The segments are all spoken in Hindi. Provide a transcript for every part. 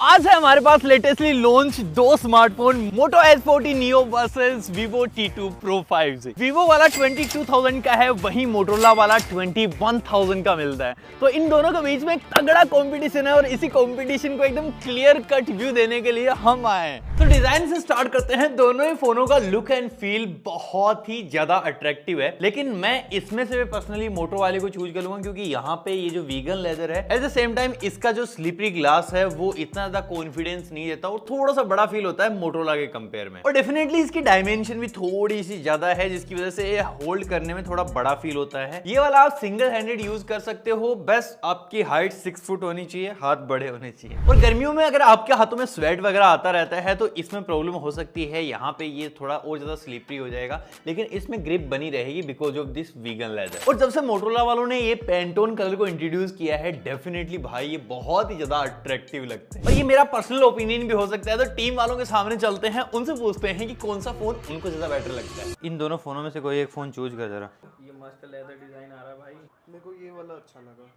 आज है हमारे पास लेटेस्टली लॉन्च दो smartphone Moto S40 Neo versus Vivo T2 Pro 5G। Vivo वाला 22,000 का है, वहीं Motorola वाला 21,000 का मिलता है। तो इन दोनों के बीच में एक तगड़ा कंपटीशन है और इसी कंपटीशन को एकदम क्लियर कट व्यू देने के लिए हम आए हैं। तो डिजाइन से स्टार्ट करते हैं। दोनों ही फोनों का लुक एंड फील बहुत ही ज्यादा अट्रैक्टिव है, लेकिन मैं इसमें से पर्सनली मोटो वाले को चूज करूंगा क्योंकि यहाँ पे ये जो वीगन लेदर है, एट द सेम टाइम इसका जो स्लिपरी ग्लास है वो इतना ज्यादा कॉन्फिडेंस नहीं देता और थोड़ा सा बड़ा फील होता है मोटोरोला के कंपेयर में। और डेफिनेटली इसकी डायमेंशन भी थोड़ी सी ज्यादा है, जिसकी वजह से ये होल्ड करने में थोड़ा बड़ा फील होता है। ये वाला आप सिंगल हैंडेड यूज कर सकते हो, बस आपकी हाइट 6 फुट होनी चाहिए, हाथ बड़े होने चाहिए। और गर्मियों में अगर आपके हाथों में स्वेट वगैरह आता रहता है तो इसमें प्रॉब्लम हो सकती है, यहाँ पे ये थोड़ा और ज्यादा स्लिपरी हो जाएगा, लेकिन इसमें ग्रिप बनी रहेगी because of this vegan leather. और जब से मोटोरोला वालों ने ये पेंटोन कलर को इंट्रोड्यूस किया है, डेफिनेटली भाई ये बहुत ही ज्यादा अट्रैक्टिव लगता है। और ये मेरा पर्सनल ओपिनियन भी हो सकता है, तो टीम वालों के सामने चलते हैं, उनसे पूछते हैं कि कौन सा फोन उनको ज्यादा बेटर लगता है। इन दोनों फोनों में से कोई एक फोन चूज कर जरा। ये मस्त लेदर डिजाइन आ रहा है भाई, मेरे को ये वाला अच्छा लगा,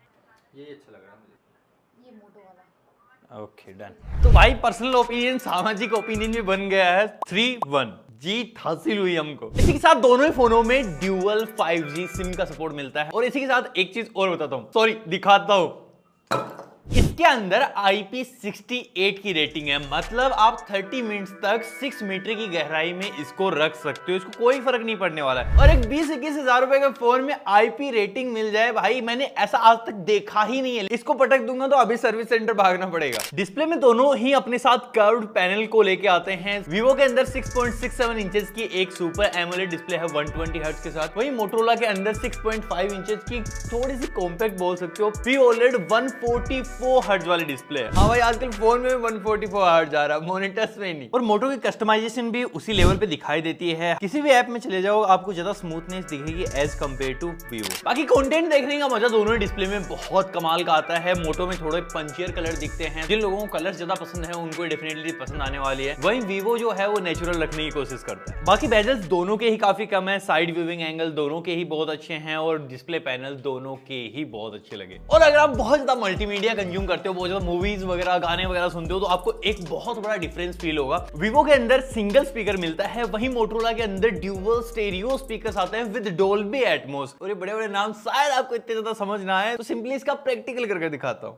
ये अच्छा लग रहा है मुझे, ये मोटो वाला। Okay done. तो भाई पर्सनल ओपिनियन सामाजिक ओपिनियन भी बन गया है। 3-1 जीत हासिल हुई हमको। इसी के साथ दोनों ही फोनों में ड्यूअल 5G सिम का सपोर्ट मिलता है। और इसी के साथ एक चीज और बताता हूँ, सॉरी दिखाता हूँ, इसके अंदर IP68 की रेटिंग है, मतलब आप 30 मिनट्स तक 6 मीटर की गहराई में इसको रख सकते हो, इसको कोई फर्क नहीं पड़ने वाला है। और एक 20-21 हजार रुपए के फोन में IP रेटिंग मिल जाए, भाई मैंने ऐसा आज तक देखा ही नहीं है। इसको पटक दूंगा तो अभी सर्विस सेंटर भागना पड़ेगा। डिस्प्ले में दोनों ही अपने साथ कर्व्ड पैनल को लेके आते हैं। Vivo के अंदर 6.67 इंचेस की एक सुपर एमोलेड डिस्प्ले है 120 हर्ट्ज के साथ, वहीं Motorola के अंदर 6.5 इंचेस की थोड़ी सी कॉम्पैक्ट बोल सकते हो QOLED 144 हर्ट्ज वाली डिस्प्ले है। हाँ भाई आजकल फोन में 144 हर्ट्ज आ रहा है, मॉनिटर्स में नहीं। और मोटो की कस्टमाइजेशन भी उसी लेवल पे दिखाई देती है। किसी भी ऐप में चले जाओ आपको ज्यादा स्मूथनेस दिखेगी एज कम्पेयर टू Vivo। बाकी कंटेंट देखने का मजा दोनों डिस्प्ले में बहुत कमाल का आता है। मोटो में थोड़े पंचियर कलर दिखते हैं, जिन लोगों को कलर ज्यादा पसंद है उनको डेफिनेटली पसंद आने वाली है। वहीं Vivo जो है वो नेचुरल रखने की कोशिश करता है। बाकी बेजल्स दोनों के ही काफी कम है, साइड व्यूइंग एंगल दोनों के ही बहुत अच्छे हैं और डिस्प्ले पैनल दोनों के ही बहुत अच्छे लगे। और अगर आप बहुत ज्यादा मल्टीमीडिया कंज्यूम करते हो, बहुत ज्यादा मूवीज वगैरह गाने वगैरह सुनते हो, तो आपको एक बहुत बड़ा डिफरेंस फील होगा। Vivo के अंदर सिंगल स्पीकर मिलता है, वहीं Motorola के अंदर ड्यूअल स्टेरियो स्पीकर्स आते हैं विद डोल्बी एटमॉस। और ये बड़े बड़े नाम शायद आपको इतने ज्यादा समझ ना आए, तो सिंपली इसका प्रैक्टिकल करके दिखाता हूं।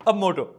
अब मोटो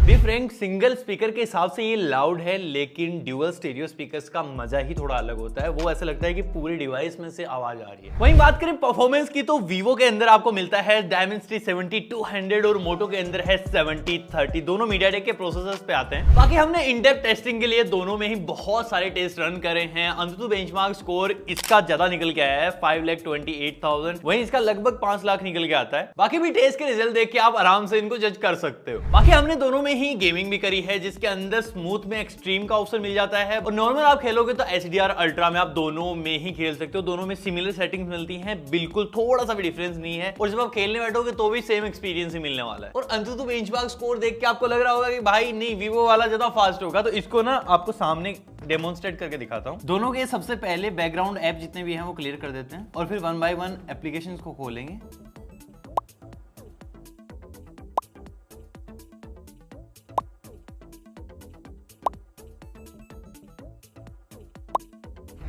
बी फ्रैंक, सिंगल स्पीकर के हिसाब से ये लाउड है, लेकिन ड्यूअल स्टीरियो स्पीकर्स का मजा ही थोड़ा अलग होता है। वो ऐसा लगता है कि पूरे डिवाइस में से आवाज आ रही है। वहीं बात करें परफॉर्मेंस की, तो Vivo के अंदर आपको मिलता है Dimensity 7200 और मोटो के अंदर है 7030। दोनों मीडियाटेक के प्रोसेसर्स पे आते हैं। बाकी हमने इन डेप्थ टेस्टिंग के लिए दोनों में ही बहुत सारे टेस्ट रन करे हैं। अंततः बेंचमार्क स्कोर इसका ज्यादा निकल के आया है 5,28,000, वहीं इसका लगभग 5 लाख निकल के आता है। बाकी भी टेस्ट के रिजल्ट देख के आप आराम से इनको जज कर सकते हो। बाकी हमने दोनों में ही गेमिंग भी करी है, जिसके अंदर स्मूथ में एक्सट्रीम का ऑप्शन मिल जाता है, और नॉर्मल आप खेलोगे तो HDR अल्ट्रा में आप दोनों में ही खेल सकते हो। दोनों में सिमिलर सेटिंग्स मिलती हैं, बिल्कुल थोड़ा सा भी डिफरेंस नहीं है, और जब आप खेलने बैठोगे तो भी सेम एक्सपीरियंस ही मिलने वाला है। और अंततः बेंचमार्क स्कोर देख के आपको लग रहा होगा कि भाई नहीं Vivo वाला ज्यादा फास्ट होगा, तो इसको ना आपको सामने डेमोन्स्ट्रेट करके दिखाता हूं। दोनों के सबसे पहले बैकग्राउंड ऐप जितने भी हैं वो क्लियर कर देते हैं और फिर 1 by 1 एप्लीकेशंस को खोलेंगे।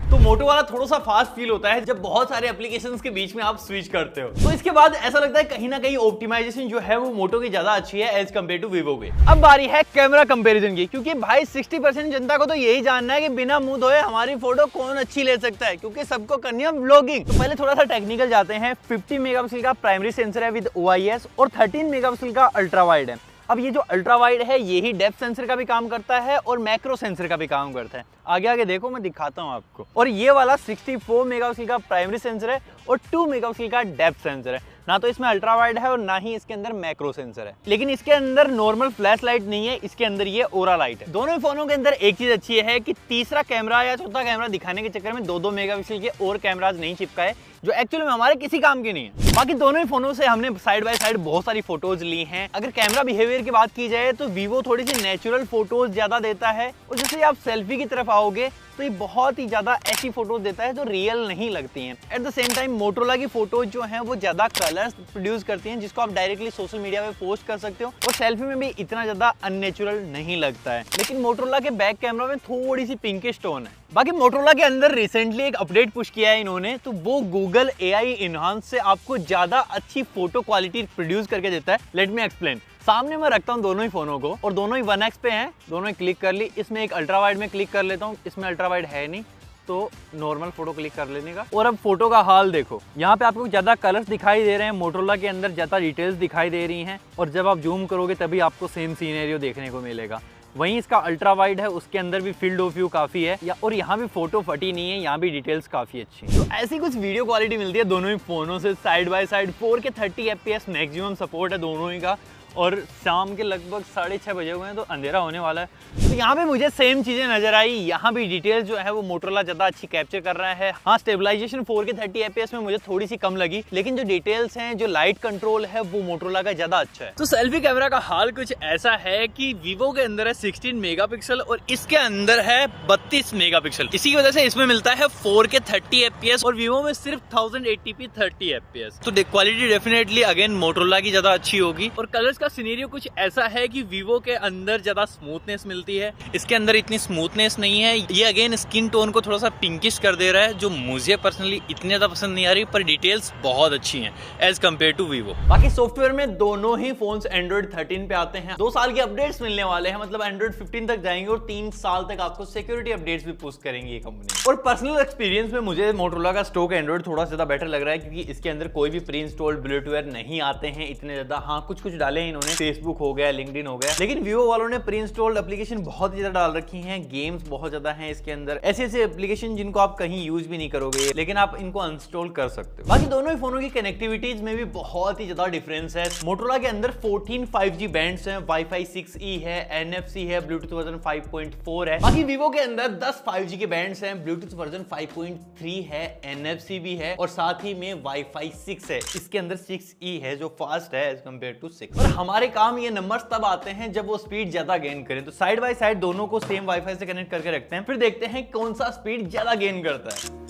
तो मोटो वाला थोड़ा सा फास्ट फील होता है जब बहुत सारे एप्लीकेशंस के बीच में आप स्विच करते हो, तो इसके बाद ऐसा लगता है कहीं ना कहीं ऑप्टिमाइजेशन जो है वो मोटो की ज्यादा अच्छी है एज कम्पेयर टू Vivo के। अब बारी है कैमरा कंपैरिजन की, क्योंकि भाई 60% जनता को तो यही जानना है कि बिना मुंह धोए हमारी फोटो कौन अच्छी ले सकता है, क्योंकि सबको करनी है व्लॉगिंग। तो पहले थोड़ा सा टेक्निकल जाते हैं। 50 मेगापिक्सल का प्राइमरी सेंसर है विद OIS और 13 मेगापिक्सल का अल्ट्रा वाइड है। अब ये जो अल्ट्रा वाइड है ये ही डेप्थ सेंसर का भी काम करता है और मैक्रो सेंसर का भी काम करता है। आगे आगे देखो मैं दिखाता हूँ आपको। और ये वाला 64 मेगापिक्सल का प्राइमरी सेंसर है और 2 मेगापिक्सल का डेप्थ सेंसर है। ना तो इसमें अल्ट्रा वाइड है और ना ही इसके अंदर मैक्रो सेंसर है। लेकिन इसके अंदर नॉर्मल फ्लैश लाइट नहीं है, इसके अंदर ये ओरा लाइट है। दोनों ही फोनों के अंदर एक चीज अच्छी है कि तीसरा कैमरा या चौथा कैमरा दिखाने के चक्कर में 2-2 मेगापिक्सल के और कैमराज नहीं चिपकाए, जो एक्चुअली में हमारे किसी काम के नहीं है। बाकी दोनों ही फोनों से हमने साइड बाय साइड बहुत सारी फोटोज ली हैं। अगर कैमरा बिहेवियर की बात की जाए तो वीवो थोड़ी सी नेचुरल फोटोज ज्यादा देता है, और जैसे आप सेल्फी की तरफ आओगे तो ये बहुत ही ज्यादा ऐसी फोटोज देता है जो रियल नहीं लगती हैं। At the same time Motorola की फोटोज जो हैं वो ज्यादा कलर्स प्रोड्यूस करती हैं, जिसको आप डायरेक्टली सोशल मीडिया पे पोस्ट कर सकते हो, और सेल्फी में भी इतना ज्यादा अननेचुरल नहीं लगता है। लेकिन मोटोरोला के बैक कैमरा में थोड़ी सी पिंकिश टोन है। बाकी मोटोरोला के अंदर रिसेंटली एक अपडेट पुश किया है इन्होंने, तो वो गूगल AI इनहांस से आपको ज्यादा अच्छी फोटो क्वालिटी प्रोड्यूस करके देता है। Let me explain. सामने मैं रखता हूँ दोनों ही फोनों को, और दोनों ही 1x पे हैं, दोनों ही क्लिक कर ली। इसमें एक अल्ट्रा वाइड में क्लिक कर लेता हूँ, इसमें अल्ट्रा वाइड है नहीं तो नॉर्मल फोटो क्लिक कर लेने का। और अब फोटो का हाल देखो, यहाँ पे आपको ज्यादा कलर्स दिखाई दे रहे हैं, मोटोरोला के अंदर ज्यादा डिटेल्स दिखाई दे रही हैं, और जब आप जूम करोगे तभी आपको सेम सीनेरियो देखने को मिलेगा। वहीं इसका अल्ट्रा वाइड है, उसके अंदर भी फील्ड ऑफ व्यू काफी है, और यहाँ भी फोटो फटी नहीं है, यहाँ भी डिटेल्स काफी अच्छी है। तो ऐसी कुछ वीडियो क्वालिटी मिलती है दोनों ही फोनों से side by side. 4K 30 FPS maximum support है दोनों ही का, और शाम के लगभग 6:30 बजे हुए हैं तो अंधेरा होने वाला है। तो यहाँ पे मुझे सेम चीजें नजर आई। यहाँ भी डिटेल्स जो है वो मोटोरोला ज्यादा अच्छी कैप्चर कर रहा है। हाँ, स्टेबलाइजेशन 4K 30 FPS में मुझे थोड़ी सी कम लगी, लेकिन जो डिटेल्स हैं, जो लाइट कंट्रोल है, वो मोटोरोला का ज्यादा अच्छा है। तो सेल्फी कैमरा का हाल कुछ ऐसा है कि वीवो के अंदर है 16 मेगापिक्सल और इसके अंदर है 32 मेगापिक्सल। इसी की वजह से इसमें मिलता है 4K 30 FPS और वीवो में सिर्फ 1080p 30 FPS। तो क्वालिटी डेफिनेटली अगेन मोटोरोला की ज्यादा अच्छी होगी। और कलर्स का सिनेरियो कुछ ऐसा है कि वीवो के अंदर ज्यादा स्मूथनेस मिलती है, इसके अंदर इतनी स्मूथनेस नहीं है। ये अगेन स्किन टोन को थोड़ा सा पिंकिश कर दे रहा है, जो मुझे पर्सनली इतनी ज्यादा पसंद नहीं आ रही, पर डिटेल्स बहुत अच्छी हैं एज कम्पेयर टू वीवो। बाकी सॉफ्टवेयर में दोनों ही फोन्स एंड्रॉइड 13 पे आते हैं। 2 साल के अपडेट्स मिलने वाले हैं, मतलब एंड्रॉइड 15 तक जाएंगे और 3 साल तक आपको सिक्योरिटी अपडेट्स भी पुश करेंगी ये कंपनी। और पर्सनल एक्सपीरियंस में मुझे मोटोरोला का स्टॉक एंड्रॉइड थोड़ा ज्यादा बेटर लग रहा है, क्योंकि इसके अंदर कोई भी प्री इंस्टॉल्ड ब्लूटूथ नहीं आते हैं इतने ज्यादा। हाँ, कुछ डाले हैं इन्होंने, फेसबुक हो गया, लिंक्डइन हो गया, लेकिन वीवो वालों ने प्री इंस्टॉल्ड एप्लीकेशन बहुत ज्यादा डाल रखी हैं। गेम्स बहुत ज्यादा हैं इसके अंदर, ऐसे ऐसे एप्लीकेशन जिनको आप कहीं यूज भी नहीं करोगे, लेकिन आप इनको अनइंस्टॉल कर सकते हो। बाकी दोनों ही फोनों की कनेक्टिविटीज में भी बहुत ही ज्यादा डिफरेंस है। मोटोरोला के अंदर 14 5G बैंड्स हैं, वाईफाई 6E है, NFC है, ब्लूटूथ वर्जन 5.4 है। बाकी वीवो के अंदर 10 5G के बैंड्स हैं, ब्लूटूथ वर्जन 5.3 है, NFC भी है, और साथ ही में वाईफाई 6 है। इसके अंदर 6E है जो फास्ट है एज कम्पेयर टू 6। और हमारे काम ये नंबर्स तब आते हैं जब वो स्पीड ज्यादा गेन करें। तो साइड बाय साइड दोनों को सेम वाईफाई से कनेक्ट करके रखते हैं, फिर देखते हैं कौन सा स्पीड ज्यादा गेन करता है।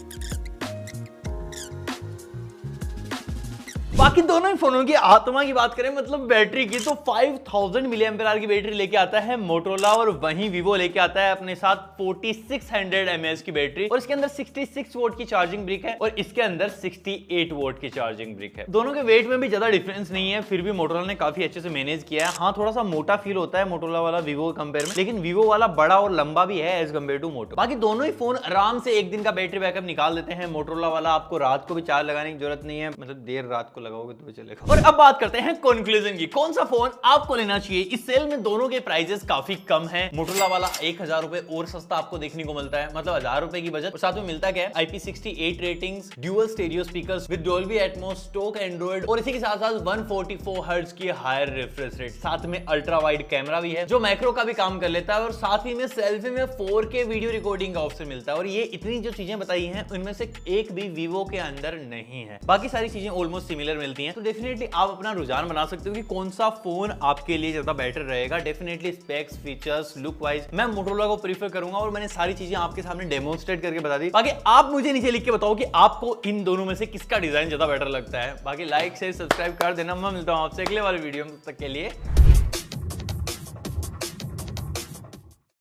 बाकी दोनों ही फोनों की आत्मा की बात करें, मतलब बैटरी की, तो 5000 mAh की बैटरी लेके आता है मोटोरोला, और वहीं वीवो लेके आता है अपने साथ 4600 mAh की बैटरी, और इसके अंदर 66 वोट की चार्जिंग ब्रिक है और इसके अंदर 68 वोट की चार्जिंग ब्रिक है। दोनों के वेट में भी ज्यादा डिफरेंस नहीं है, फिर भी मोटोरोला ने काफी अच्छे से मैनेज किया है। हाँ, थोड़ा सा मोटा फील होता है मोटोरोला वाला वीवो के कंपेयर में, लेकिन वीवो वाला बड़ा और लंबा भी है एज कम्पेयर टू मोटो। बाकी दोनों ही फोन आराम से 1 दिन का बैटरी बैकअप निकाल देते हैं। मोटोरोला वाला आपको रात को भी चार्ज लगाने की जरूरत नहीं है, मतलब देर रात को लगाओगे तो चलेगा। और अब बात करते हैं कंक्लूजन की, कौन सा फोन आपको लेना चाहिए। इस सेल में दोनों के प्राइजेस काफी कम है। मोटोरोला वाला 1000 रुपए और सस्ता आपको देखने को मिलता है, मतलब 1000 रुपए की बजट, और साथ में मिलता क्या है, IP68 ratings, dual stereo speakers with Dolby Atmos, stock Android, और इसी के साथ साथ 144 हर्ट्ज की हायर रिफ्रेश रेट, साथ में अल्ट्रा वाइड कैमरा भी है जो मैक्रो का भी काम कर लेता है, और साथ ही में सेल्फी में 4K वीडियो रिकॉर्डिंग का ऑप्शन मिलता है। और ये इतनी जो चीजें बताई हैं उनमें से एक भी वीवो के अंदर नहीं है। बाकी सारी चीजें ऑलमोस्ट सिमिलर मिलती हैं। तो डेफिनेटली आप अपना रुझान बना सकते हो कि कौन सा फोन आपके लिए ज्यादा बेटर रहेगा। Definitely specs, features, look wise मैं मोटोरोला को प्रीफर करूंगा, और मैंने सारी चीजें आपके सामने डेमोन्स्ट्रेट करके बता दी। बाकी आप मुझे नीचे लिख के बताओ कि आपको इन दोनों में से किसका डिजाइन ज्यादा बेटर लगता है। बाकी लाइक शेयर सब्सक्राइब कर देना। मैं मिलता हूं आपसे अगले वाले वीडियो में, तब तक के लिए